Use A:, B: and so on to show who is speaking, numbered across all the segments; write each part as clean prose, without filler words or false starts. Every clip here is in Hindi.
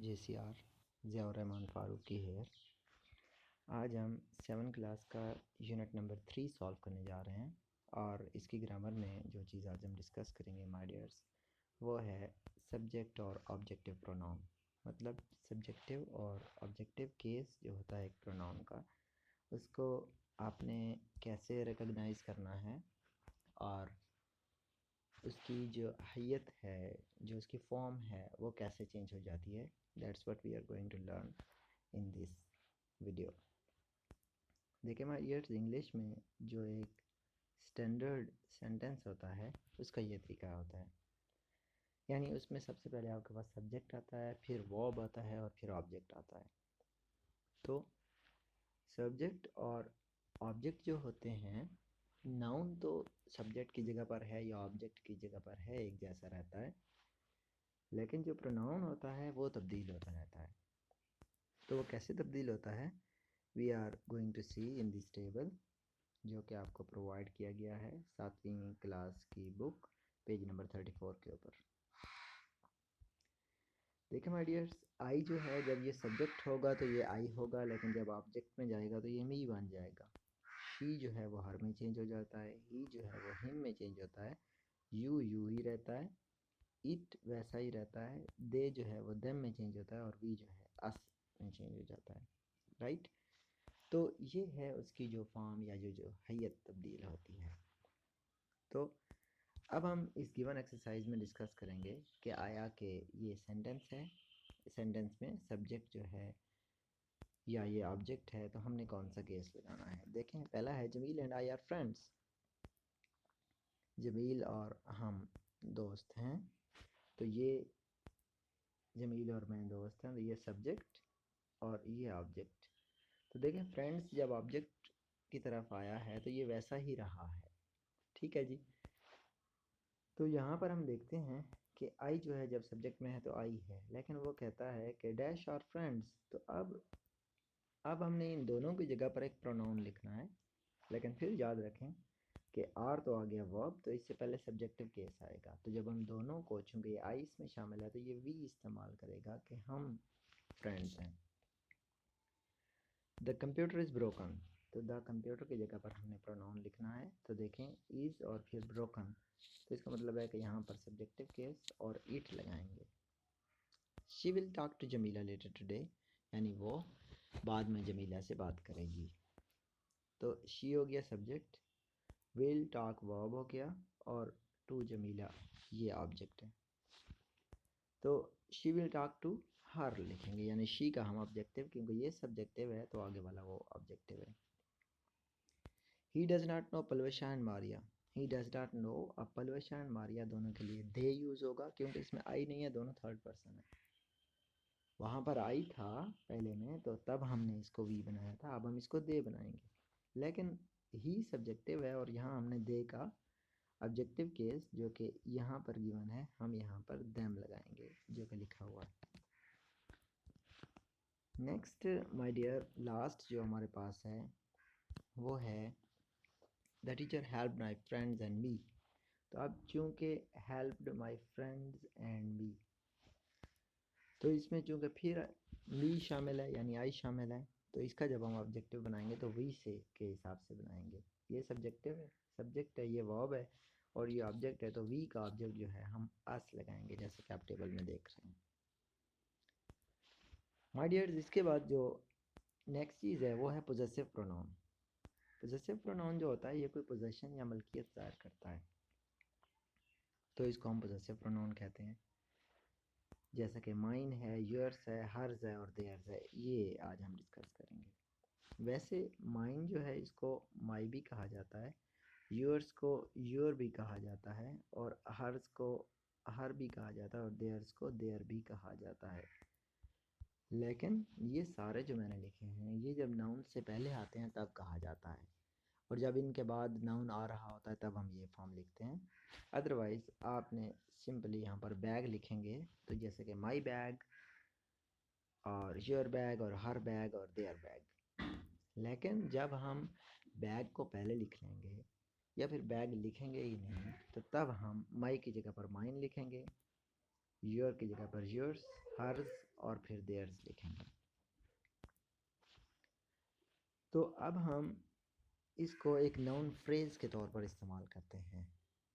A: JCR Ziaur Rahman Farooqui here. आज हम 7 क्लास का यूनिट नंबर 3 सॉल्व करने जा रहे हैं और इसकी ग्रामर में जो चीज़ आज हम डिस्कस करेंगे माय डियर्स वो है सब्जेक्ट और ऑब्जेक्टिव प्रोनाउन। मतलब सब्जेक्टिव और ऑब्जेक्टिव केस जो होता है एक प्रोनाउन का, उसको आपने कैसे रिकॉग्नाइज़ करना है और उसकी जो हैयत है, जो उसकी फॉर्म है, वो कैसे चेंज हो जाती है। That's what we are going to learn in this video. देखिए माय डियर्स, इंग्लिश में जो एक स्टैंडर्ड सेंटेंस होता है उसका ये तरीका होता है, यानी उसमें सबसे पहले आपके पास सब्जेक्ट आता है, फिर वर्ब आता है और फिर ऑब्जेक्ट आता है। तो सब्जेक्ट और ऑब्जेक्ट जो होते हैं, नाउन तो सब्जेक्ट की जगह पर है या ऑब्जेक्ट की जगह पर है, एक जैसा रहता है, लेकिन जो प्रोनाउन होता है वो तब्दील होता रहता है। तो वो कैसे तब्दील होता है, we are going to see in this table, जो कि आपको प्रोवाइड किया गया है 7वीं क्लास की बुक पेज नंबर 34 के ऊपर। देखिए माय डियर्स, आई जो है जब ये सब्जेक्ट होगा तो ये आई होगा, लेकिन जब ऑब्जेक्ट में जाएगा तो ये मी बन जाएगा। शी जो है वो हर में चेंज हो जाता है, ही जो है वो हिम में चेंज होता है, यू ही रहता है, इट वैसा ही रहता है, दे जो है वो देम में चेंज होता है और वी जो है अस में चेंज हो जाता है। राइट, तो ये है उसकी जो फॉर्म या जो हैयत तब्दील होती है। तो अब हम इस गिवन एक्सरसाइज में डिस्कस करेंगे कि आया कि ये सेंटेंस है, सेंटेंस में सब्जेक्ट जो है या ये ऑब्जेक्ट है, तो हमने कौन सा केस लगाना है। देखें, पहला है Jameel and I are friends. Jameel और हम दोस्त हैं, तो ये जमील और मैं दोस्त हैं, तो ये सब्जेक्ट और ये ऑब्जेक्ट। तो देखें, फ्रेंड्स जब ऑब्जेक्ट की तरफ आया है तो ये वैसा ही रहा है। ठीक है जी। तो यहाँ पर हम देखते हैं कि आई जो है जब सब्जेक्ट में है तो आई है, लेकिन वो कहता है कि डैश और फ्रेंड्स। तो अब हमने इन दोनों की जगह पर एक प्रोनाउन लिखना है, लेकिन फिर याद रखें कि आर तो आ गया वर्ब, तो इससे पहले सब्जेक्टिव केस आएगा। तो जब हम दोनों को, चूँकि आई इसमें शामिल है, तो ये वी इस्तेमाल करेगा कि हम फ्रेंड्स हैं। द कंप्यूटर इज़ ब्रोकन, तो द कंप्यूटर की जगह पर हमने प्रोनाउन लिखना है। तो देखें, इज़ और फिर ब्रोकन, तो इसका मतलब है कि यहाँ पर सब्जेक्टिव केस और इट लगाएंगे। She will talk to Jamila later today, यानी वो बाद में जमीला से बात करेगी। तो शी हो गया सब्जेक्ट, विल टॉक वर्ब हो गया और टू जमीला ये ऑब्जेक्ट है। तो she will talk to her लिखेंगे, यानी शी का हम ऑब्जेक्टिव, क्योंकि ये सब्जेक्टिव है तो आगे वाला वो ऑब्जेक्टिव है। He does not know Palwasha and Maria. He does not know, अब पलवशा एंड मारिया दोनों के लिए दे यूज़ होगा, क्योंकि इसमें आई नहीं है, दोनों थर्ड पर्सन है। वहाँ पर आई था पहले में, तो तब हमने इसको वी बनाया था, अब हम इसको दे बनाएंगे। लेकिन ही सब्जेक्टिव है और यहाँ हमने दे का ऑब्जेक्टिव केस जो कि यहाँ पर गिवन है, हम यहाँ पर देम लगाएंगे जो कि लिखा हुआ है। नेक्स्ट माय डियर, लास्ट जो हमारे पास है वो है the teacher helped my friends and me. तो अब चूँकि helped my friends and me, तो इसमें चूँकि फिर मी शामिल है यानी आई शामिल है, तो इसका जब हम ऑब्जेक्टिव बनाएंगे तो वी से के हिसाब से बनाएंगे। ये सब्जेक्टिव है, सब्जेक्ट है, ये वर्ब है और ये ऑब्जेक्ट है, तो वी का ऑब्जेक्ट जो है हम अस लगाएंगे, जैसे कि आप टेबल में देख रहे हैं। माय डियर्स, इसके बाद जो नेक्स्ट चीज़ है वो है पोजेसिव प्रोनाउन। पोजेसिव प्रोनाउन जो होता है, ये कोई पोजेशन या मलकियत ज़ाहिर करता है, तो इसको हम पोजेसिव प्रोनाउन कहते हैं। जैसा कि माइन है, योर्स है, हर्स है और देयर्स है, ये आज हम डिस्कस करेंगे। वैसे माइन जो है इसको माई भी कहा जाता है, योर्स को योर भी कहा जाता है और हर्स को हर भी कहा जाता है और देयर्स को देयर भी कहा जाता है। लेकिन ये सारे जो मैंने लिखे हैं, ये जब नाउन से पहले आते हैं तब कहा जाता है, और जब इनके बाद नाउन आ रहा होता है तब हम ये फॉर्म लिखते हैं। अदरवाइज़ आपने सिंपली यहाँ पर बैग लिखेंगे, तो जैसे कि माई बैग और योर बैग और हर बैग और देयर बैग। लेकिन जब हम बैग को पहले लिख लेंगे या फिर बैग लिखेंगे ही नहीं, तो तब हम माई की जगह पर माइन लिखेंगे, योर की जगह पर योर्स, हर्स और फिर देयर्स लिखेंगे। तो अब हम इसको एक नाउन फ्रेज के तौर पर इस्तेमाल करते हैं।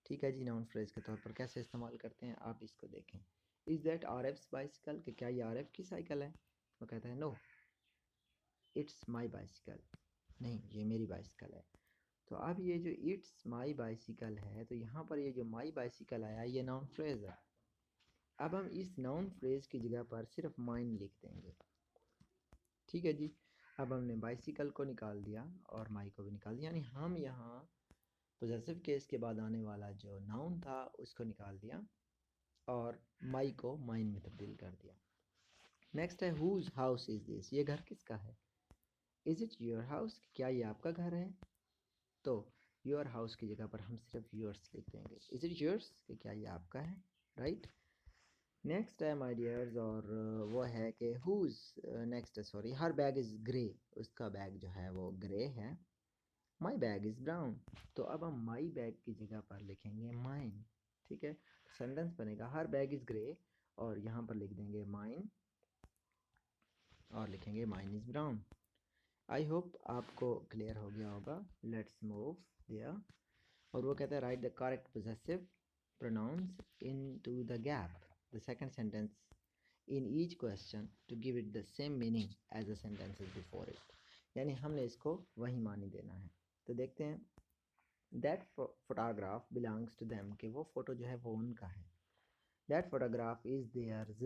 A: ठीक है जी, नाउन फ्रेज के तौर पर कैसे इस्तेमाल करते हैं आप इसको देखें। इज़ दैट आरएफ्स बाइसिकल, कि क्या ये आरएफ की साइकिल है? वो कहता है नो इट्स माई बाइसिकल, नहीं ये मेरी बाइसिकल है। तो अब ये जो इट्स माई बाइसिकल है, तो यहाँ पर ये जो माई बाइसिकल आया ये नाउन फ्रेज है। अब हम इस नाउन फ्रेज की जगह पर सिर्फ माइन लिख देंगे। ठीक है जी, अब हमने बाइसिकल को निकाल दिया और माई को भी निकाल दिया, यानी हम यहाँ पोजेसिव केस के बाद आने वाला जो नाउन था उसको निकाल दिया और माई को माइन में तब्दील कर दिया। नेक्स्ट है हुज हाउस इज़ दिस, ये घर किसका है? इज़ इट योर हाउस, क्या ये आपका घर है? तो योर हाउस की जगह पर हम सिर्फ योर्स लिख देंगे। इज़ इट योर्स, कि क्या ये आपका है, राइट। नेक्स्ट है माय डियर्स, और वो है कि हुज, नेक्स्ट है sorry, her bag is grey, उसका बैग जो है वो ग्रे है। माई बैग इज़ ब्राउन, तो अब हम माई बैग की जगह पर लिखेंगे माइन। ठीक है, सेंटेंस बनेगा हर बैग इज़ ग्रे और यहाँ पर लिख देंगे माइन और लिखेंगे mine is brown. I hope आपको क्लियर हो गया होगा। Let's move there. और वो कहता है write the correct possessive pronouns into the gap the second sentence in each question to give it the same meaning as the sentences before it, यानी हमने इसको वही मानी देना है। तो देखते हैं that photograph belongs to them, कि वो फ़ोटो जो है वो उनका है। that photograph is theirs,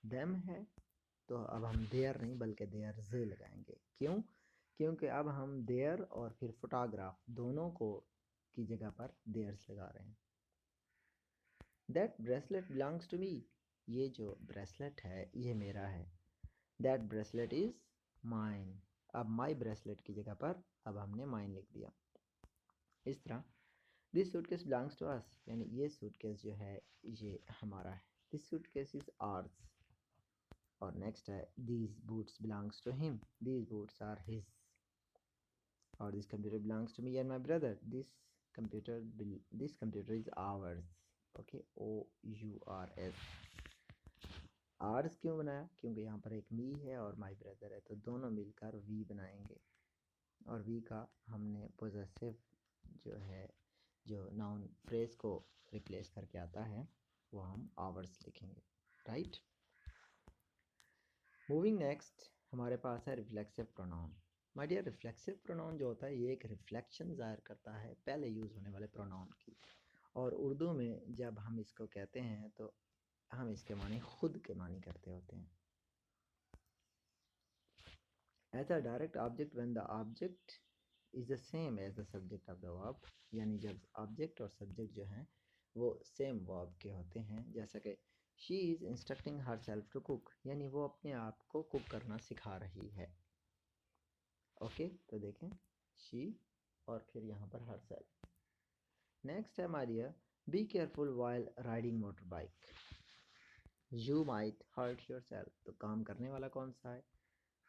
A: them है तो अब हम their नहीं बल्कि theirs लगाएंगे। क्यों? क्योंकि अब हम their और फिर photograph दोनों को की जगह पर theirs लगा रहे हैं। that bracelet belongs to me, ये जो ब्रेसलेट है ये मेरा है। दैट ब्रेसलेट इज़ माइन, अब माई ब्रेसलेट की जगह पर अब हमने माइन लिख दिया। इस तरह this suitcase belongs to us, यानी ये सूटकेस जो है ये हमारा है। This suitcase is ours. और नेक्स्ट है these boots belongs to him, these boots are his. और this computer belongs to me and my brother, this computer is ours. Okay, OURS। Ours क्यों बनाया? क्योंकि यहाँ पर एक मी है और माई ब्रदर है, तो दोनों मिलकर वी बनाएंगे और वी का हमने पोजेसिव जो है जो नाउन फ्रेज को रिप्लेस करके आता है वो हम आवर्स लिखेंगे, राइट। मूविंग नेक्स्ट हमारे पास है reflexive pronoun. My dear, reflexive pronoun जो होता है ये एक रिफ्लेक्शन ज़ाहिर करता है पहले यूज़ होने वाले प्रोनाउन की, और उर्दू में जब हम इसको कहते हैं तो हम इसके मानी खुद के मानी करते होते हैं। As a direct object when the object is the same as the subject of the verb, यानी जब ऑब्जेक्ट और सब्जेक्ट जो हैं वो सेम वर्ब के होते हैं। जैसा कि she is instructing herself to cook, यानी वो अपने आप को कुक करना सिखा रही है। ओके, तो देखें शी और फिर यहाँ पर हर सेल्फ। नेक्स्ट है Maria, be careful while riding motor bike, you might hurt yourself, तो काम करने वाला कौन सा है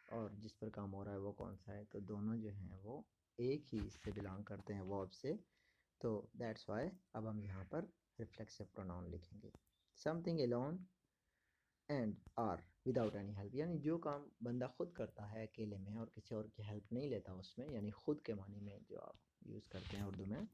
A: और जिस पर काम हो रहा है वो कौन सा है? तो दोनों जो हैं वो एक ही इससे बिलोंग करते हैं, वर्ब से। तो दैट्स वाई अब हम यहाँ पर रिफ्लेक्सिव प्रोनाउन लिखेंगे। Something alone and are without any help, यानी जो काम बंदा खुद करता है अकेले में और किसी और की हेल्प नहीं लेता उसमें, यानी खुद के मानी में जो आप यूज़ करते हैं उर्दू में।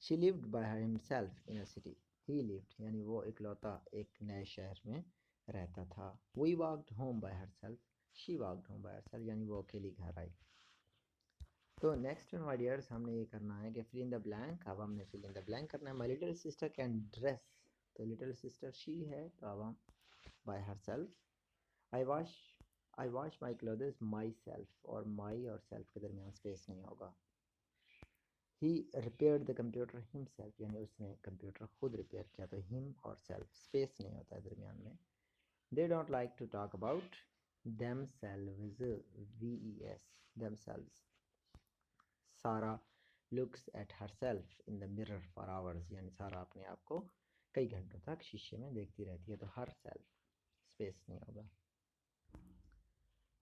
A: She lived by himself in a city, he lived यानी वो इकलौता एक नए शहर में रहता था। We walked home by herself, she walked home by herself, यानी वो अकेली घर आई। तो नेक्स्ट में माय डियर्स हमने ये करना है कि फिल इन द ब्लैंक। अब हमने फिल इन द ब्लैंक करना है। My little sister can dress, तो लिटिल सिस्टर शी है तो अब हम by herself. I wash my clothes myself, और माई और सेल्फ के दरमियान स्पेस नहीं होगा। He repaired the computer himself, यानी उसने कंप्यूटर खुद रिपेयर किया, तो हिम और सेल्फ स्पेस नहीं होता है दरमियान में। They don't like to talk about themselves, VES, themselves. Sarah looks at herself in the mirror for hours, यानी सारा अपने आप को कई घंटों तक शीशे में देखती रहती है, तो हर सेल्फ स्पेस नहीं होगा।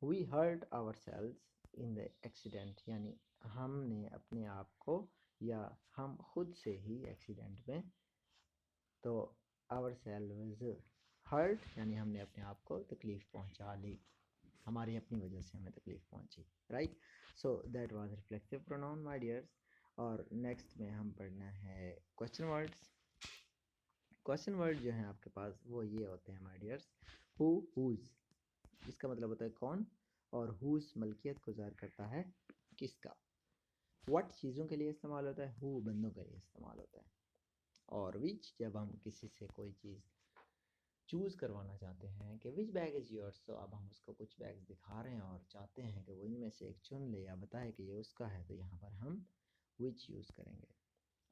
A: We hurt ourselves in the accident, यानी हमने अपने आप को या हम खुद से ही एक्सीडेंट में, तो ourselves हर्ट यानी हमने अपने आप को तकलीफ़ पहुंचा ली, हमारी अपनी वजह से हमें तकलीफ़ पहुंची, right. So that was reflexive pronoun my dears. और नेक्स्ट में हम पढ़ना है क्वेश्चन वर्ड्स। क्वेश्चन वर्ड जो हैं आपके पास वो ये होते हैं माय डियर्स, हु, हुज, इसका मतलब होता है कौन, और हुज मलकियत को ज़ाहिर करता है किसका। व्हाट चीज़ों के लिए इस्तेमाल होता है, हु बंदों के लिए इस्तेमाल होता है। और विच जब हम किसी से कोई चीज़ चूज़ करवाना चाहते हैं कि विच बैग इज़ योर्स, तो अब हम उसको कुछ बैग्स दिखा रहे हैं और चाहते हैं कि वो इनमें से एक चुन ले या बताए कि ये उसका है, तो यहाँ पर हम विच यूज़ करेंगे।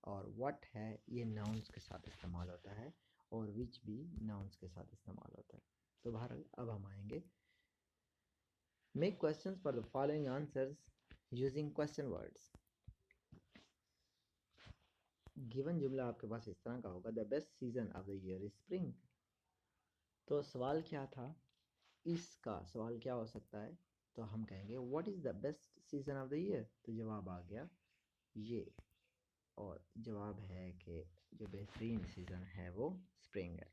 A: और व्हाट है ये नाउन्स के साथ इस्तेमाल होता है और विच भी नाउन्स के साथ इस्तेमाल होता है। तो बहरहाल अब हम आएंगे make questions for the following answers using question words. Given जुमला आपके पास इस तरह का होगा, the best season of the year is spring. तो सवाल क्या था, इसका सवाल क्या हो सकता है, तो हम कहेंगे what is the best season of the year, तो जवाब आ गया ये, और जवाब है कि जो बेहतरीन सीज़न है वो स्प्रिंग है।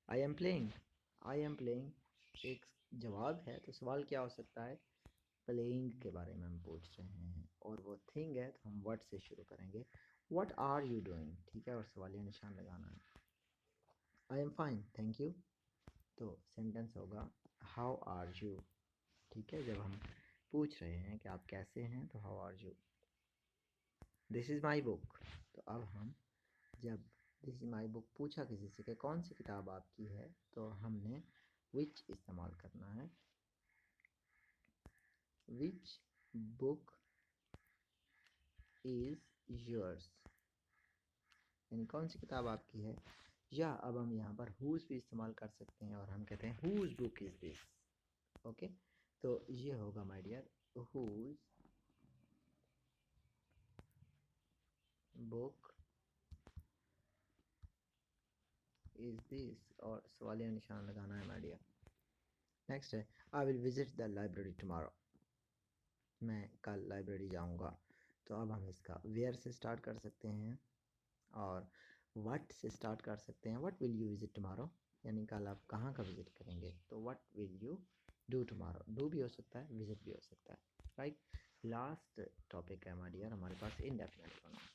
A: I am playing, I am playing एक जवाब है, तो सवाल क्या हो सकता है, प्लेइंग के बारे में हम पूछ रहे हैं, और वो थिंग है तो हम व्हाट से शुरू करेंगे, व्हाट आर यू डूइंग, ठीक है, और सवालिया निशान लगाना है। I am fine thank you, तो सेंटेंस होगा हाउ आर यू, ठीक है, जब हम पूछ रहे हैं कि आप कैसे हैं तो how are you. This is my book, तो अब हम जब दिस इज़ माई बुक पूछा किसी से कि कौन सी किताब आपकी है, तो हमने विच इस्तेमाल करना है, विच बुक इज़ योर्स, यानी कौन सी किताब आपकी है। या अब हम यहाँ पर हुज भी इस्तेमाल कर सकते हैं और हम कहते हैं whose book is this, okay. तो ये होगा my dear, whose book is this, और सवालिया निशान लगाना है माय डियर। नेक्स्ट है I will visit the library tomorrow, मैं कल लाइब्रेरी जाऊँगा। तो अब हम इसका वेयर से स्टार्ट कर सकते हैं और व्हाट से स्टार्ट कर सकते हैं, what will you visit tomorrow, यानी कल आप कहाँ का विजिट करेंगे, तो what will you do tomorrow, do भी हो सकता है विजिट भी हो सकता है, राइट। लास्ट टॉपिक है हमारी यार हमारे पास इनडेफिनेट प्रोनाउन।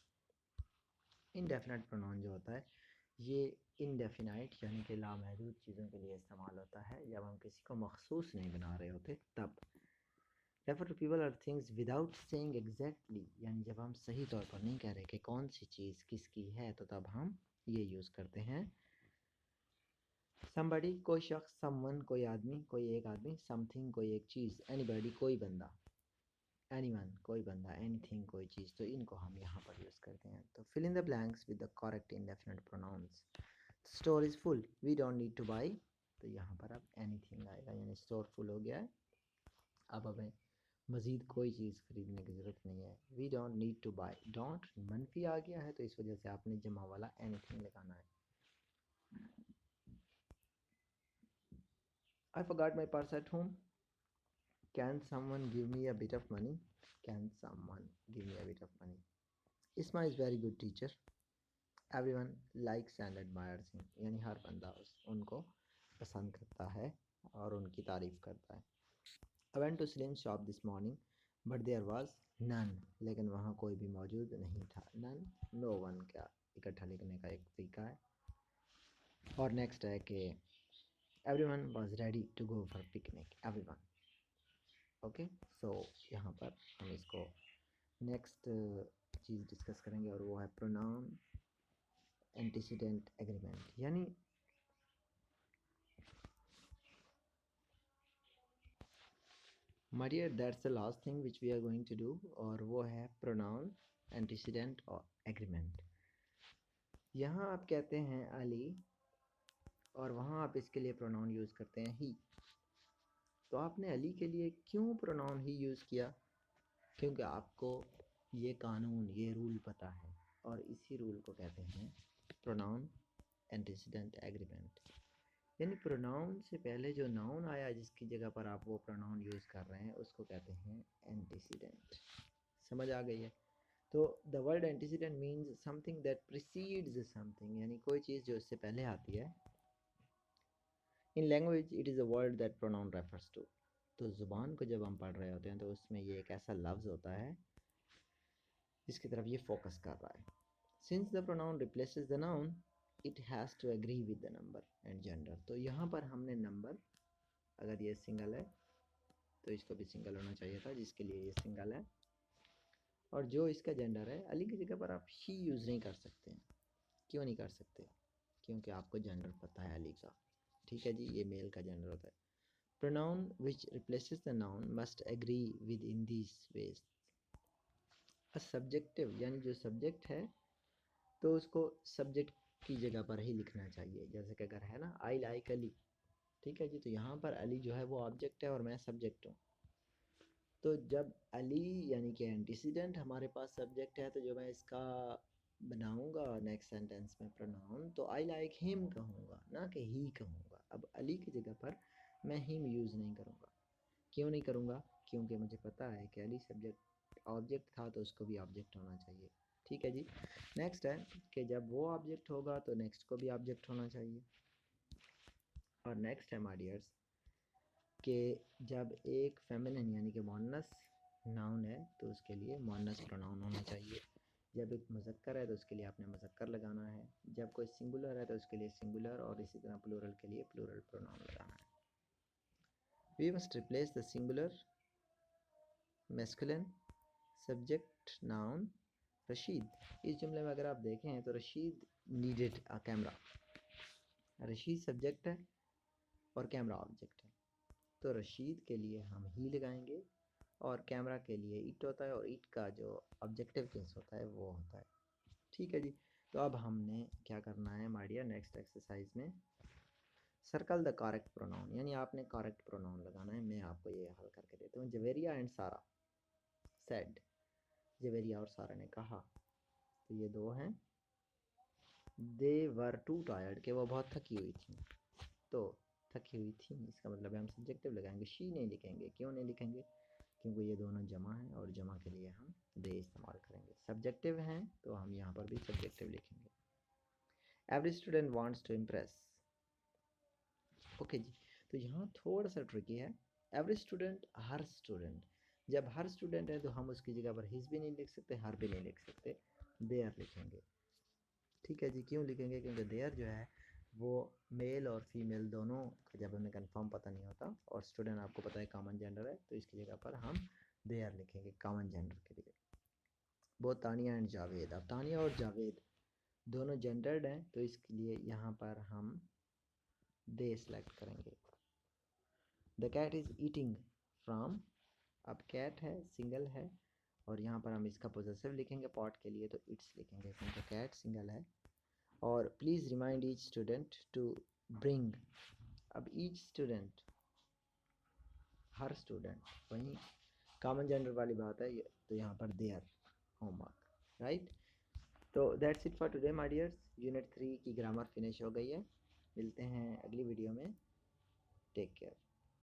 A: इनडेफिनेट प्रोनाउन जो होता है ये इनडेफिनाइट यानी कि लामहदूद चीज़ों के लिए इस्तेमाल होता है, जब हम किसी को मखसूस नहीं बना रहे होते तब। रेफर टू पीपल और थिंग्स विदाउट सेइंग एग्जैक्टली, यानी जब हम सही तौर पर नहीं कह रहे कि कौन सी चीज़ किसकी है, तो तब हम ये यूज़ करते हैं। somebody कोई शख्स, someone कोई आदमी, कोई एक आदमी, something कोई एक चीज़, anybody कोई बंदा, anyone कोई बंदा, anything कोई चीज़, तो इनको हम यहाँ पर यूज़ करते हैं। तो fill in the blanks with the correct indefinite pronouns. store is full, we don't need to buy, तो यहाँ पर अब anything आएगा, यानी store full हो गया है, अब हमें मज़ीद कोई चीज़ ख़रीदने की ज़रूरत नहीं है। We don't need to buy, don't मनफी आ गया है तो इस वजह से आपने जमा वाला एनीथिंग लगाना है। I forgot my purse at home, can someone give me a bit of money, can someone give me a bit of money. Isma is very good teacher, everyone likes and admires him, यानी हर बंदा उनको पसंद करता है और उनकी तारीफ़ करता है। I went to slim shop this morning but there was none, लेकिन वहाँ कोई भी मौजूद नहीं था। नन नो वन का इकट्ठा लिखने का एक तरीका है। और नेक्स्ट है कि everyone was ready to go for picnic, everyone, okay. So यहाँ पर हम इसको नेक्स्ट चीज़ डिस्कस करेंगे और वो है प्रोनाउन एंटीसीडेंट एग्रीमेंट, यानी my dear that's the last thing which we are going to do, और वो है प्रोनाउन एंटीसीडेंट और एग्रीमेंट। यहाँ आप कहते हैं अली और वहाँ आप इसके लिए प्रोनाउन यूज़ करते हैं ही, तो आपने अली के लिए क्यों प्रोनाउन ही यूज़ किया, क्योंकि आपको ये कानून ये रूल पता है, और इसी रूल को कहते हैं प्रोनाउन एंटीसीडेंट एग्रीमेंट। यानी प्रोनाउन से पहले जो नाउन आया जिसकी जगह पर आप वो प्रोनाउन यूज़ कर रहे हैं उसको कहते हैं एंटीसीडेंट। समझ आ गई है। तो the word antecedent means something that precedes something, यानी कोई चीज़ जो इससे पहले आती है in language it is a word that pronoun refers to. तो ज़ुबान को जब हम पढ़ रहे होते हैं तो उसमें ये एक ऐसा लफ्ज़ होता है जिसकी तरफ ये फोकस कर रहा है। Since the pronoun replaces the noun it has to agree with the number and gender. तो यहाँ पर हमने नंबर, अगर ये सिंगल है तो इसको भी सिंगल होना चाहिए था, जिसके लिए ये सिंगल है। और जो इसका जेंडर है, अली की जगह पर आप ही यूज़ नहीं कर सकते हैं। क्यों नहीं कर सकते? क्योंकि आपको जेंडर पता है अली का, ठीक है जी, ये मेल का जेंडर होता है। Pronoun which replaces the noun must agree with in this ways. Subjective यानी जो सब्जेक्ट है तो उसको सब्जेक्ट की जगह पर ही लिखना चाहिए। जैसे कि अगर है ना आई लाइक अली, ठीक है जी, तो यहाँ पर अली जो है वो ऑब्जेक्ट है और मैं सब्जेक्ट हूँ। तो जब अली यानी कि एंटीसीडेंट हमारे पास सब्जेक्ट है, तो जो मैं इसका बनाऊंगा नेक्स्ट सेंटेंस में प्रोनाउन, तो आई लाइक हिम कहूँगा, ना कि ही कहूँगा। अब अली की जगह पर मैं हिम यूज़ नहीं करूँगा। क्यों नहीं करूँगा? क्योंकि मुझे पता है कि अली सब्जेक्ट ऑब्जेक्ट था तो उसको भी ऑब्जेक्ट होना चाहिए, ठीक है जी। नेक्स्ट है कि जब वो ऑब्जेक्ट होगा तो नेक्स्ट को भी ऑब्जेक्ट होना चाहिए। और नेक्स्ट है माय डियर्स कि जब एक फेमिनिन यानी कि मुअन्नस नाउन है तो उसके लिए मुअन्नस प्रोनाउन होना चाहिए। जब एक मुज़क्कर है तो उसके लिए आपने मुज़क्कर लगाना है। जब कोई सिंगुलर है तो उसके लिए सिंगुलर, और इसी तरह प्लूरल के लिए प्लूरल प्रोनाउन लगाना है। We must replace the singular masculine subject noun Rashid. इस जुमले में अगर आप देखें तो Rashid needed a camera. Rashid subject है और कैमरा ऑब्जेक्ट है, तो रशीद के लिए हम ही लगाएंगे और कैमरा के लिए इट होता है, और इट का जो ऑब्जेक्टिव केस होता है वो होता है, ठीक है जी। तो अब हमने क्या करना है माय डियर, नेक्स्ट एक्सरसाइज में सर्कल द करेक्ट प्रोनाउन, यानी आपने करेक्ट प्रोनाउन लगाना है। मैं आपको ये हल करके देता हूँ। जवेरिया एंड सारा सेड, जवेरिया और सारा ने कहा, तो ये दो हैं। दे वर टू टायर्ड, के वो बहुत थकी हुई थी। तो थकी हुई थी इसका मतलब है हम सब्जेक्टिव लगाएंगे, शी नहीं लिखेंगे। क्यों नहीं लिखेंगे? क्योंकि ये दोनों जमा हैं और जमा के लिए हम दे इस्तेमाल करेंगे। सब्जेक्टिव हैं तो हम यहाँ पर भी सब्जेक्टिव लिखेंगे। Every student wants to impress, okay जी। तो यहाँ थोड़ा सा ट्रिकी है। एवरी स्टूडेंट, हर स्टूडेंट, जब हर स्टूडेंट है तो हम उसकी जगह पर हिज भी नहीं लिख सकते, हर भी नहीं लिख सकते, देयर लिखेंगे, ठीक है जी। क्यों लिखेंगे? क्योंकि देयर जो है वो मेल और फीमेल दोनों का जब हमें कंफर्म पता नहीं होता, और स्टूडेंट आपको पता है कॉमन जेंडर है, तो इसकी जगह पर हम देयर लिखेंगे कॉमन जेंडर के लिए। वो तानिया एंड जावेद, अब तानिया और जावेद दोनों जेंडर्ड हैं तो इसके लिए यहाँ पर हम दे सेलेक्ट करेंगे। The cat is eating from, अब कैट है, सिंगल है, और यहाँ पर हम इसका पोजेसिव लिखेंगे पॉट के लिए, तो इट्स लिखेंगे क्योंकि कैट सिंगल है। और please remind each student to bring, अब ईच स्टूडेंट, हर स्टूडेंट, वहीं कॉमन जेंडर वाली बात है तो यहाँ पर देयर होमवर्क, राइट। तो that's it for today my dears. Unit 3 की ग्रामर फिनिश हो गई है। मिलते हैं अगली वीडियो में। Take care.